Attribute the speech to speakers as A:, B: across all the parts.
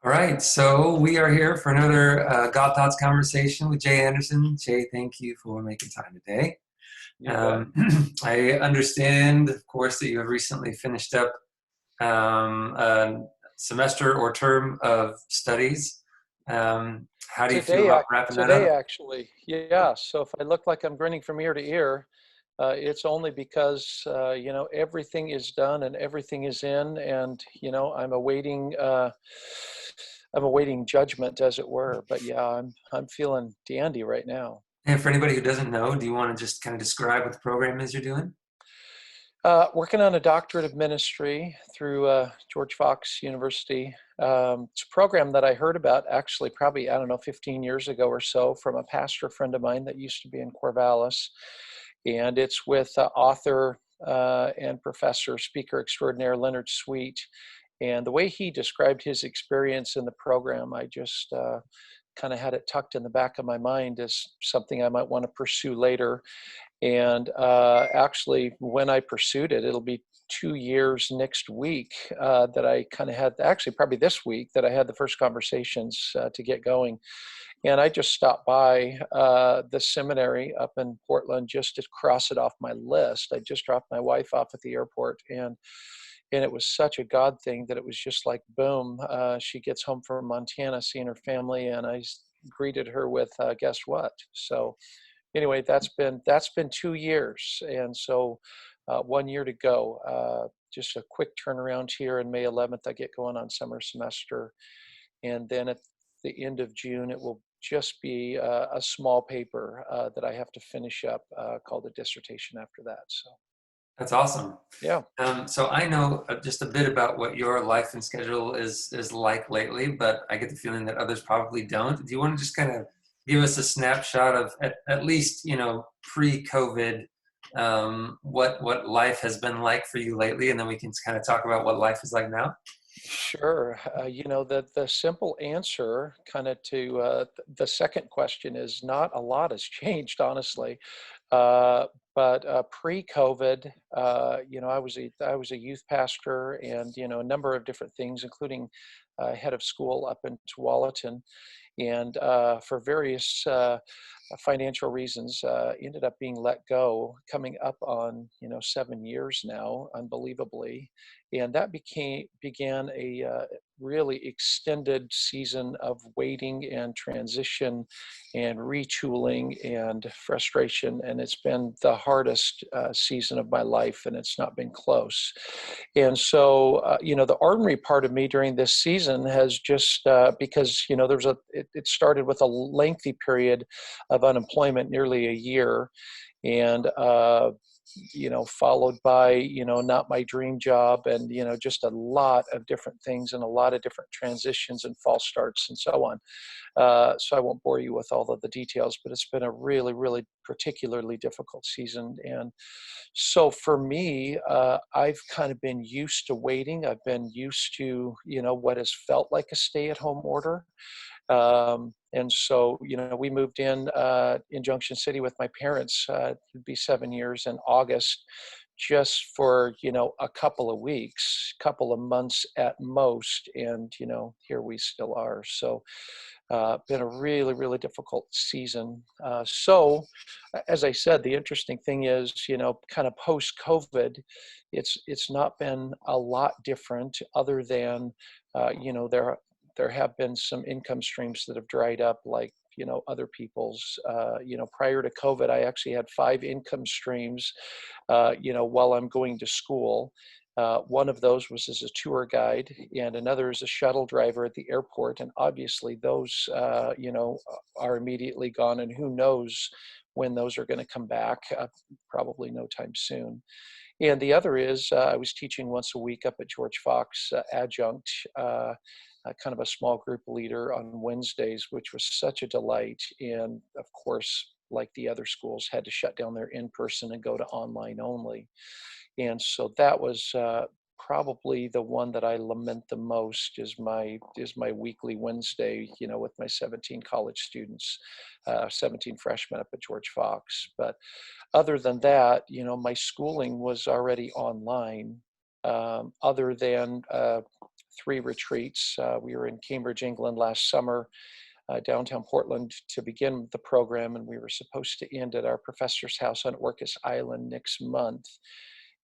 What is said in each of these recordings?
A: All right, so we are here for another God Thoughts conversation with Jay Anderson. Jay, thank you for making time today.
B: You bet.
A: Um, I understand, of course, that you have recently finished up a semester or term of studies. How do you feel about wrapping that
B: Today
A: up?
B: actually, yeah. So if I look like I'm grinning from ear to ear, it's only because everything is done and everything is in, and I'm awaiting judgment, as it were. But yeah, I'm feeling dandy right now.
A: And for anybody who doesn't know, do you want to just kind of describe what the program is you're doing?
B: Working on a doctorate of ministry through George Fox University. It's a program that I heard about actually probably, I don't know, 15 years ago or so from a pastor friend of mine that used to be in Corvallis. And it's with author and professor, speaker extraordinaire Leonard Sweet. And the way he described his experience in the program, I just kind of had it tucked in the back of my mind as something I might want to pursue later. And actually, when I pursued it, it'll be 2 years next week that I kind of had, actually, probably this week, that I had the first conversations to get going. And I just stopped by the seminary up in Portland just to cross it off my list. I just dropped my wife off at the airport, and it was such a God thing that it was just like boom. She gets home from Montana, seeing her family, and greeted her with guess what? So anyway, that's been 2 years, and so 1 year to go. Just a quick turnaround here. In May 11th, I get going on summer semester, and then at the end of June, it will just be a small paper that I have to finish up called a dissertation after that. So
A: That's awesome.
B: yeah.
A: So I know just a bit about what your life and schedule is like lately, but I get the feeling that others probably don't. Do you want to just kind of give us a snapshot of at least pre-COVID, what life has been like for you lately, and then we can kind of talk about what life is like now?
B: Sure. The simple answer kind of to the second question is not a lot has changed, honestly. Uh, but pre-COVID, I was a youth pastor, and a number of different things, including head of school up in Tualatin, and for various financial reasons, ended up being let go, coming up on 7 years now, unbelievably, and that began a really extended season of waiting and transition and retooling and frustration, and it's been the hardest season of my life, and it's not been close. And so, the ordinary part of me during this season has just because it started with a lengthy period of unemployment, nearly a year, and followed by not my dream job, and just a lot of different things and a lot of different transitions and false starts and so on. So I won't bore you with all of the details, but it's been a really, really particularly difficult season. And so for me, I've kind of been used to waiting. I've been used to, what has felt like a stay-at-home order. And so, we moved in Junction City with my parents. It'd be 7 years in August, just for a couple of weeks, couple of months at most, and here we still are. So been a really, really difficult season. As I said, the interesting thing is, kind of post COVID, it's not been a lot different, other than, there have been some income streams that have dried up, like other people's. Prior to COVID, I actually had 5 income streams, while I'm going to school. One of those was as a tour guide, and another as a shuttle driver at the airport. And obviously, those, are immediately gone, and who knows when those are going to come back? Probably no time soon. And the other is I was teaching once a week up at George Fox, adjunct, kind of a small group leader on Wednesdays, which was such a delight. And of course, like the other schools, had to shut down their in-person and go to online only. And so that was probably the one that I lament the most, is my weekly Wednesday, with my 17 college students, 17 freshmen up at George Fox. But other than that, my schooling was already online, other than 3 retreats. We were in Cambridge, England last summer, downtown Portland to begin the program, and we were supposed to end at our professor's house on Orcas Island next month.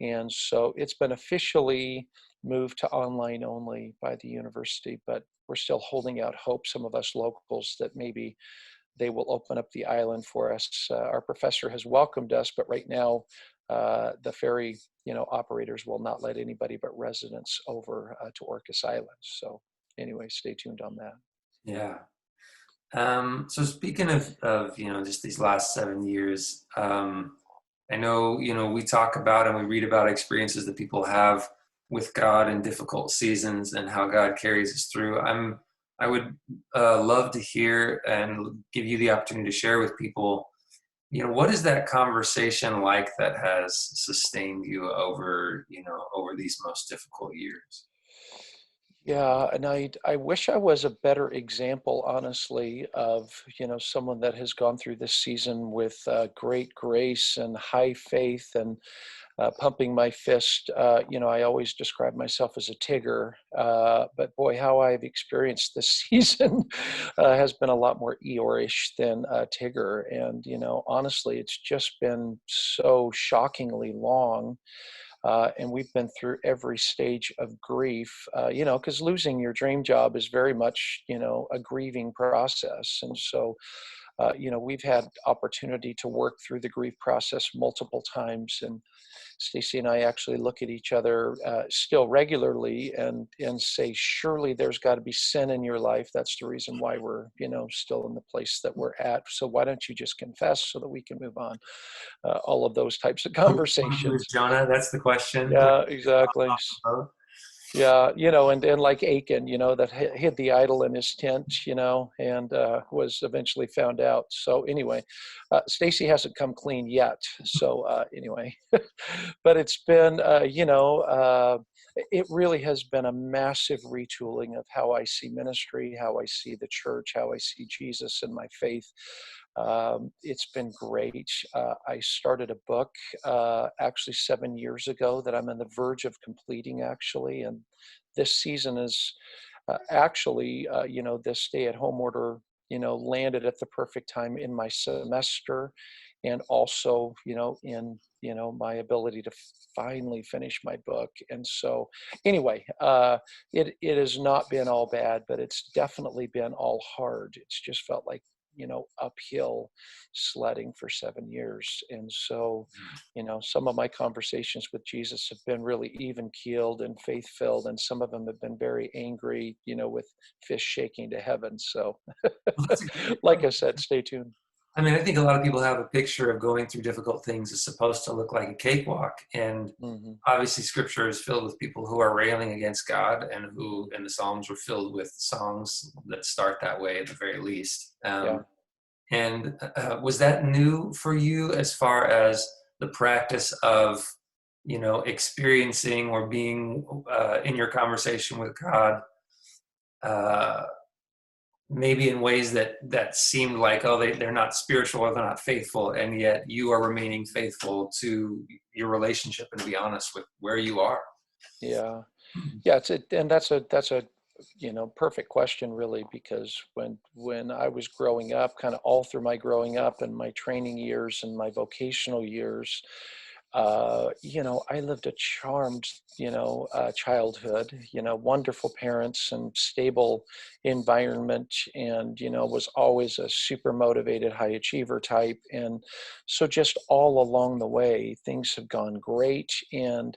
B: And so it's been officially moved to online only by the university, but we're still holding out hope, some of us locals, that maybe they will open up the island for us. Our professor has welcomed us, but right now the ferry, operators will not let anybody but residents over to Orcas Island. So anyway, stay tuned on that.
A: Yeah. So speaking of just these last 7 years, I know we talk about and we read about experiences that people have with God in difficult seasons and how God carries us through. I would love to hear and give you the opportunity to share with people, what is that conversation like that has sustained you over these most difficult years?
B: Yeah, and I wish I was a better example, honestly, of someone that has gone through this season with great grace and high faith and pumping my fist. I always describe myself as a Tigger, but boy, how I've experienced this season has been a lot more Eeyore-ish than Tigger. And honestly, it's just been so shockingly long. And we've been through every stage of grief, because losing your dream job is very much, a grieving process. And so, we've had opportunity to work through the grief process multiple times. And Stacy and I actually look at each other still regularly and say, surely there's got to be sin in your life. That's the reason why we're, still in the place that we're at. So why don't you just confess so that we can move on? All of those types of
A: Which one of you is
B: conversations.
A: Jonah? That's the question.
B: Yeah, exactly.
A: Both?
B: Yeah, and like Achan, that hid the idol in his tent, and was eventually found out. So anyway, Stacy hasn't come clean yet. So anyway, but it's been, it really has been a massive retooling of how I see ministry, how I see the church, how I see Jesus and my faith. It's been great. I started a book actually 7 years ago that I'm on the verge of completing, actually. And this season is this stay-at-home order, landed at the perfect time in my semester, and also, in my ability to finally finish my book. And so, anyway, it has not been all bad, but it's definitely been all hard. It's just felt like uphill sledding for 7 years. And so, some of my conversations with Jesus have been really even keeled and faith filled, and some of them have been very angry, with fish shaking to heaven. So,
A: Well, that's a great
B: like I
A: point.
B: said, stay tuned.
A: I mean, I think a lot of people have a picture of going through difficult things is supposed to look like a cakewalk. And
B: Hmm.
A: obviously, scripture is filled with people who are railing against God and and the Psalms were filled with songs that start that way at the very least.
B: Yeah.
A: And was that new for you as far as the practice of, experiencing or being in your conversation with God? Uh, Maybe in ways that seemed like, oh, they're not spiritual or they're not faithful, and yet you are remaining faithful to your relationship and to be honest with where you are.
B: Yeah. Yeah, and that's a perfect question, really, because when I was growing up, kind of all through my growing up and my training years and my vocational years, I lived a charmed, childhood, wonderful parents and stable environment, and, was always a super motivated high achiever type. And so just all along the way, things have gone great. And,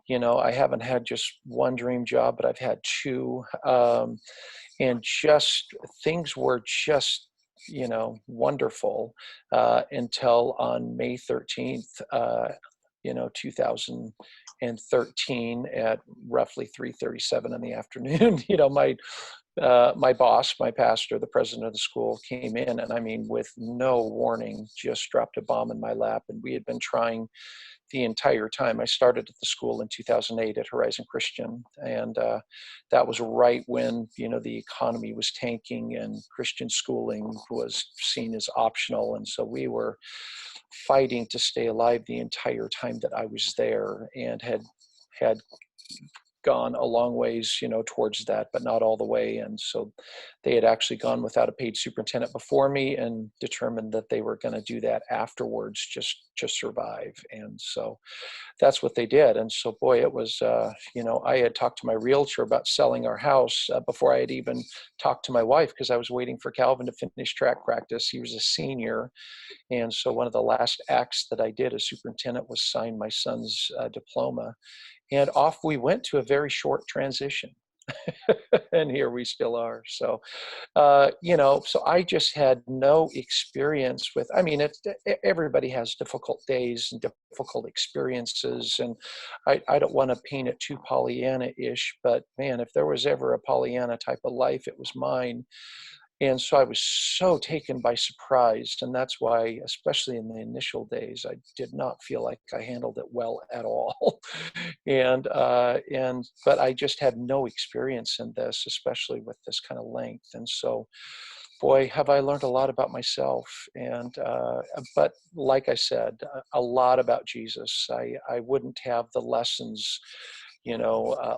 B: I haven't had just one dream job, but I've had two. And just things were just, wonderful until on May 13th, 2013 at roughly 3:37 in the afternoon. My boss, my pastor, the president of the school, came in, and I mean, with no warning, just dropped a bomb in my lap. And we had been trying the entire time. I started at the school in 2008 at Horizon Christian, and that was right when the economy was tanking and Christian schooling was seen as optional, and so we were fighting to stay alive the entire time that I was there, and had gone a long ways, towards that, but not all the way. And so they had actually gone without a paid superintendent before me and determined that they were going to do that afterwards just to survive. And so that's what they did. And so, boy, it was, I had talked to my realtor about selling our house before I had even talked to my wife, because I was waiting for Calvin to finish track practice. He was a senior. And so one of the last acts that I did as superintendent was sign my son's diploma. And off we went to a very short transition. And here we still are. So so I just had no experience with, I mean, everybody has difficult days and difficult experiences. And I don't want to paint it too Pollyanna-ish, but man, if there was ever a Pollyanna type of life, it was mine. And so I was so taken by surprise. And that's why, especially in the initial days, I did not feel like I handled it well at all. But I just had no experience in this, especially with this kind of length. And so, boy, have I learned a lot about myself. But like I said, a lot about Jesus. I wouldn't have the lessons,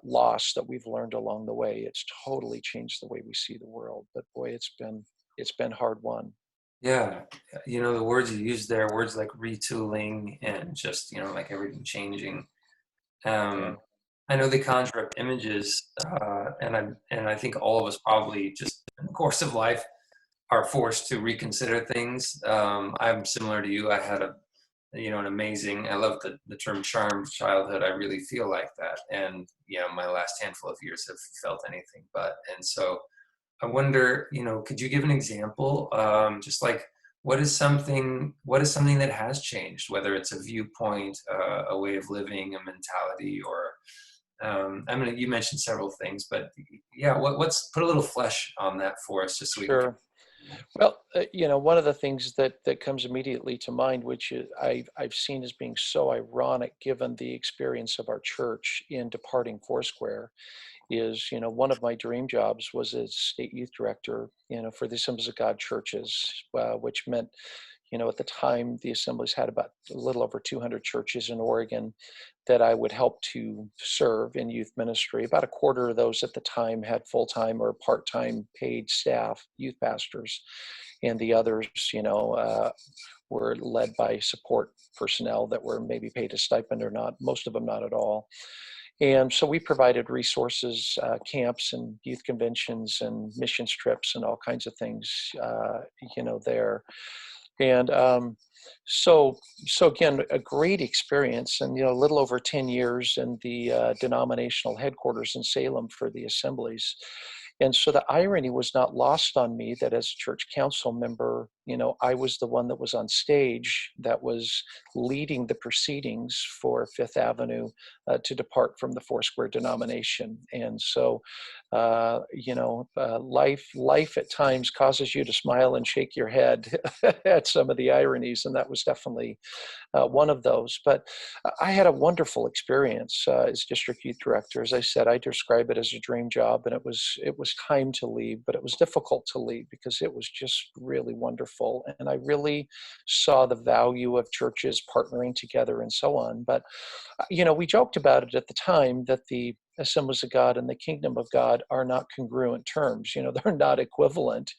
B: lost that we've learned along the way. It's totally changed the way we see the world. But boy, it's been hard won.
A: Yeah, the words you use there, words like retooling and just like everything changing.
B: Yeah,
A: Um, I know they conjure up images, and I think all of us probably just in the course of life are forced to reconsider things. I'm similar to you. I had an amazing, I love the term charmed childhood. I really feel like that. And, my last handful of years have felt anything but. And so I wonder, could you give an example? Just like what is something that has changed, whether it's a viewpoint, a way of living, a mentality, or I mean, you mentioned several things, but yeah, what's put a little flesh on that for us, just so we can.
B: sure. Well, one of the things that comes immediately to mind, which I've seen as being so ironic given the experience of our church in departing Foursquare, is, one of my dream jobs was as state youth director, for the Assemblies of God churches, which meant, at the time, the assemblies had about a little over 200 churches in Oregon that I would help to serve in youth ministry. About a quarter of those at the time had full-time or part-time paid staff, youth pastors, and the others, were led by support personnel that were maybe paid a stipend or not, most of them not at all. And so we provided resources, camps and youth conventions and missions trips and all kinds of things, there. And so again, a great experience, and a little over 10 years in the denominational headquarters in Salem for the assemblies. And so the irony was not lost on me that as a church council member, I was the one that was on stage that was leading the proceedings for Fifth Avenue to depart from the Foursquare denomination. And so, life at times causes you to smile and shake your head at some of the ironies, and that was definitely one of those. But I had a wonderful experience as district youth director. As I said, I describe it as a dream job, and it was time to leave, but it was difficult to leave because it was just really wonderful, and I really saw the value of churches partnering together and so on. But we joked about it at the time that the Assemblies of God and the Kingdom of God are not congruent terms. They're not equivalent.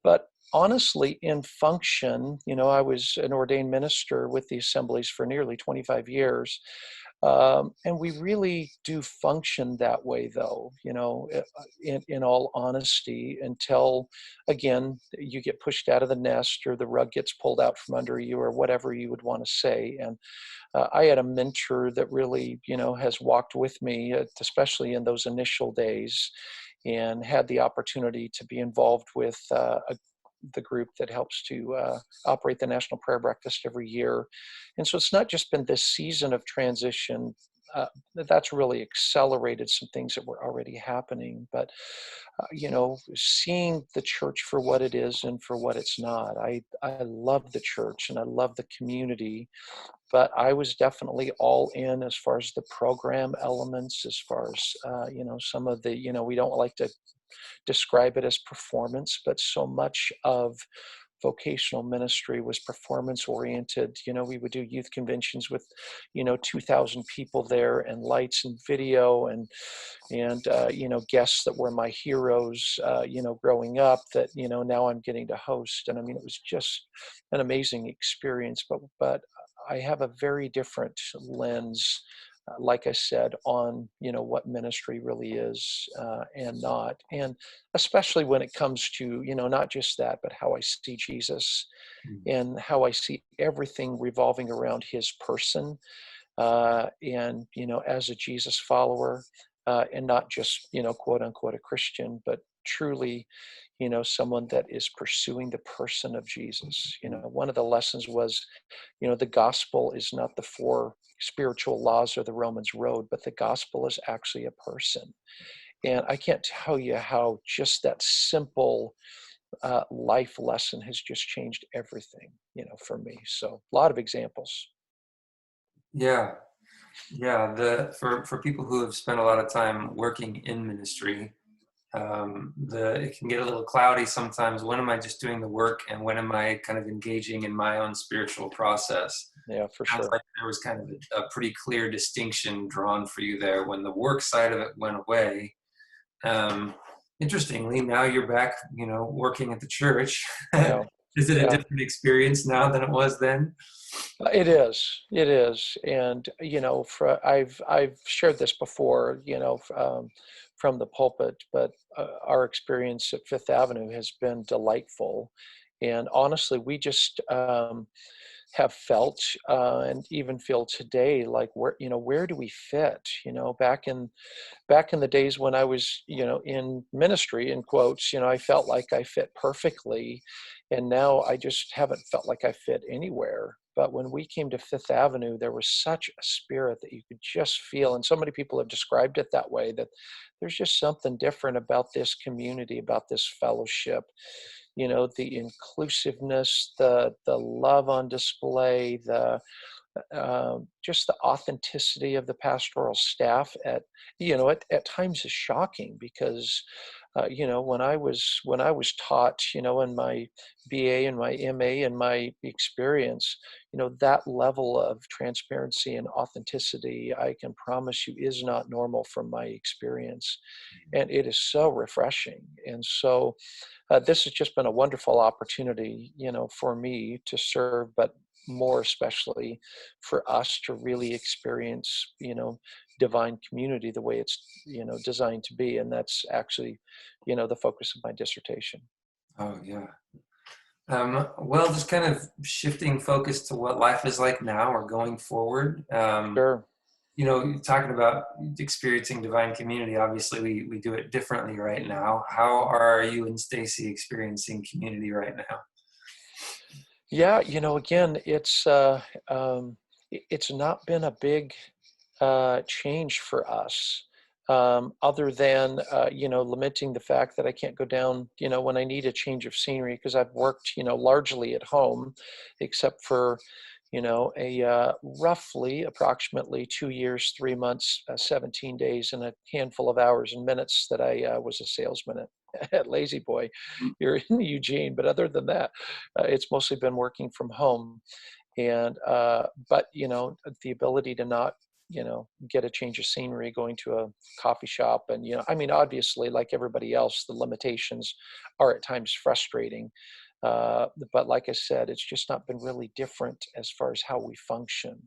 B: But honestly, in function, I was an ordained minister with the assemblies for nearly 25 years. And we really do function that way, though, in all honesty, until, again, you get pushed out of the nest or the rug gets pulled out from under you or whatever you would want to say. And I had a mentor that really, has walked with me, especially in those initial days, and had the opportunity to be involved with the group that helps to operate the National Prayer Breakfast every year. And so it's not just been this season of transition. That's really accelerated some things that were already happening. But, seeing the church for what it is and for what it's not. I love the church and I love the community, but I was definitely all in as far as the program elements, as far as, some of the, we don't like to describe it as performance, but so much of vocational ministry was performance oriented. We would do youth conventions with 2,000 people there, and lights and video, and guests that were my heroes, growing up, that now I'm getting to host. And I mean, it was just an amazing experience. But I have a very different lens, like I said, on what ministry really is, and not, and especially when it comes to not just that, but how I see Jesus
A: Mm.
B: and how I see everything revolving around his person, and as a Jesus follower, and not just quote unquote a Christian, but truly someone that is pursuing the person of Jesus. One of the lessons was, the gospel is not the four spiritual laws or the Romans road, but the gospel is actually a person. And I can't tell you how just that simple life lesson has just changed everything, for me. So a lot of examples.
A: Yeah, yeah. For people who have spent a lot of time working in ministry, it can get a little cloudy sometimes. When am I just doing the work, and when am I kind of engaging in my own spiritual process?
B: Yeah, for
A: Sounds
B: sure.
A: like there was kind of a pretty clear distinction drawn for you there when the work side of it went away. Um, Interestingly, now you're back, working at the church.
B: Yeah.
A: Is it a
B: Yeah.
A: different experience now than it was then?
B: It is. It is. And I've shared this before, from the pulpit, but our experience at Fifth Avenue has been delightful. And honestly, we just have felt, and even feel today, like where do we fit? Back in the days when I was, in ministry, in quotes, I felt like I fit perfectly. And now I just haven't felt like I fit anywhere. But when we came to Fifth Avenue, there was such a spirit that you could just feel. And so many people have described it that way, that there's just something different about this community, about this fellowship, the inclusiveness, the love on display, the just the authenticity of the pastoral staff at times is shocking, because when I was taught, in my BA and my MA and my experience, that level of transparency and authenticity, I can promise you, is not normal from my experience. And it is so refreshing. And so this has just been a wonderful opportunity, for me to serve, but more especially for us to really experience, divine community the way it's, designed to be. And that's actually, the focus of my dissertation.
A: Oh, yeah. Well, just kind of shifting focus to what life is like now or going forward.
B: Sure.
A: Talking about experiencing divine community, obviously we do it differently right now. How are you and Stacy experiencing community right now?
B: Yeah, again, it's not been a big change for us, other than lamenting the fact that I can't go down, when I need a change of scenery, because I've worked, largely at home, except for a roughly approximately 2 years, 3 months, 17 days, and a handful of hours and minutes that I was a salesman at Lazy Boy here in Eugene. But other than that, it's mostly been working from home. And but the ability to not get a change of scenery, going to a coffee shop, and I mean, obviously, like everybody else, the limitations are at times frustrating, but like I said, it's just not been really different as far as how we function.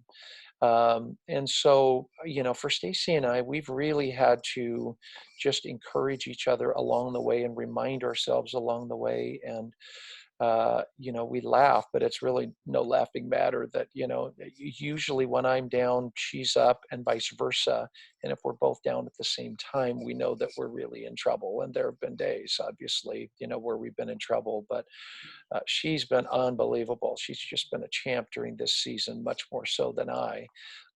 B: And so, for Stacy and I, we've really had to just encourage each other along the way and remind ourselves along the way. And we laugh, but it's really no laughing matter that, usually when I'm down, she's up, and vice versa. And if we're both down at the same time, we know that we're really in trouble. And there have been days, obviously, where we've been in trouble, but she's been unbelievable. She's just been a champ during this season, much more so than I.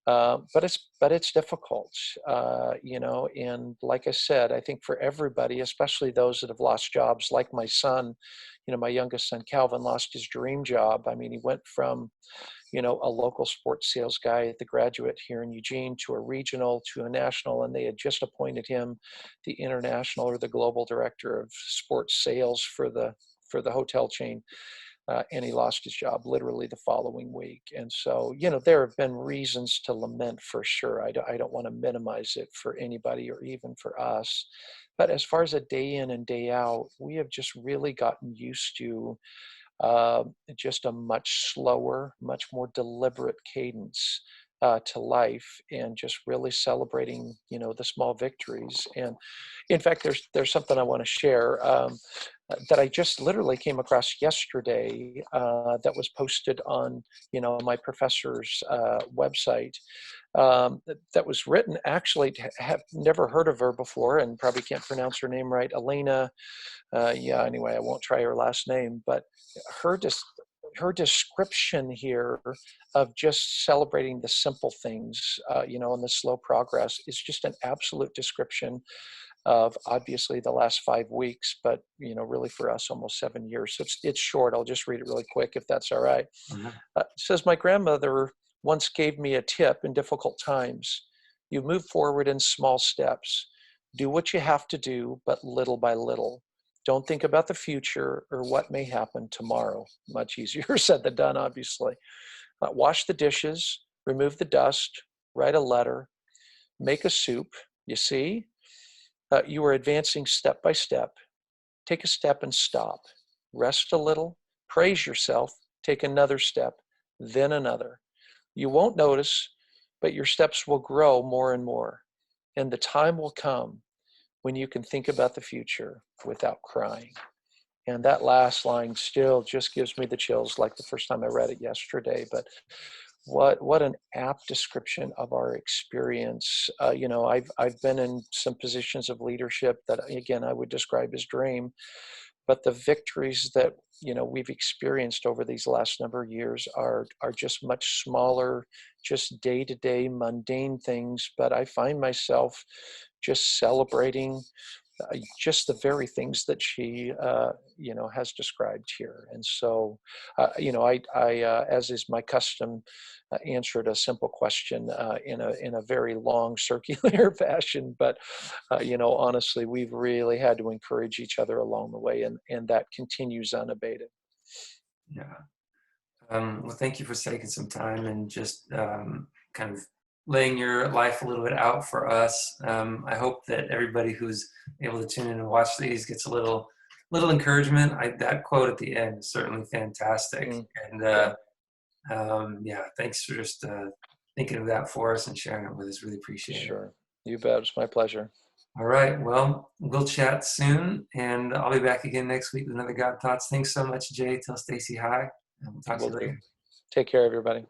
B: But it's difficult, and like I said, I think for everybody, especially those that have lost jobs, like my son, my youngest son Calvin lost his dream job. I mean, he went from a local sports sales guy at the Graduate here in Eugene to a regional to a national, and they had just appointed him the international or the global director of sports sales for the hotel chain. and he lost his job literally the following week. And so, there have been reasons to lament for sure. I don't want to minimize it for anybody or even for us. But as far as a day in and day out, we have just really gotten used to uh, just a much slower, much more deliberate cadence to life, and just really celebrating, the small victories. And in fact, there's something I want to share that I just literally came across yesterday that was posted on, my professor's website. That was written actually. Have never heard of her before, and probably can't pronounce her name right. Elena, yeah, anyway, I won't try her last name, but her dis- her description here of just celebrating the simple things, and the slow progress is just an absolute description of obviously the last 5 weeks, but really for us almost 7 years. So it's short. I'll just read it really quick if that's all right.
A: Mhm.
B: It says, my grandmother once gave me a tip in difficult times. You move forward in small steps. Do what you have to do, but little by little. Don't think about the future or what may happen tomorrow. Much easier said than done, obviously. Wash the dishes, remove the dust, write a letter, make a soup. You see, you are advancing step by step. Take a step and stop. Rest a little, praise yourself, take another step, then another. You won't notice, but your steps will grow more and more. And the time will come when you can think about the future without crying. And that last line still just gives me the chills like the first time I read it yesterday. But what an apt description of our experience. I've been in some positions of leadership that again I would describe as dream, but the victories that we've experienced over these last number of years are just much smaller, just day-to-day mundane things. But I find myself just celebrating just the very things that she has described here. And so as is my custom, answered a simple question in a very long circular fashion. But honestly, we've really had to encourage each other along the way, and that continues unabated.
A: Yeah. Well, thank you for taking some time and just kind of laying your life a little bit out for us. I hope that everybody who's able to tune in and watch these gets a little encouragement. That quote at the end is certainly fantastic.
B: Mm,
A: And
B: yeah,
A: yeah, thanks for just thinking of that for us and sharing it with us. Really appreciate it.
B: sure. You bet. It's my pleasure.
A: All right. Well, we'll chat soon, and I'll be back again next week with another God Thoughts. Thanks so much, Jay. Tell Stacy hi, and we'll talk to
B: Will
A: you
B: do.
A: later.
B: Take care, everybody.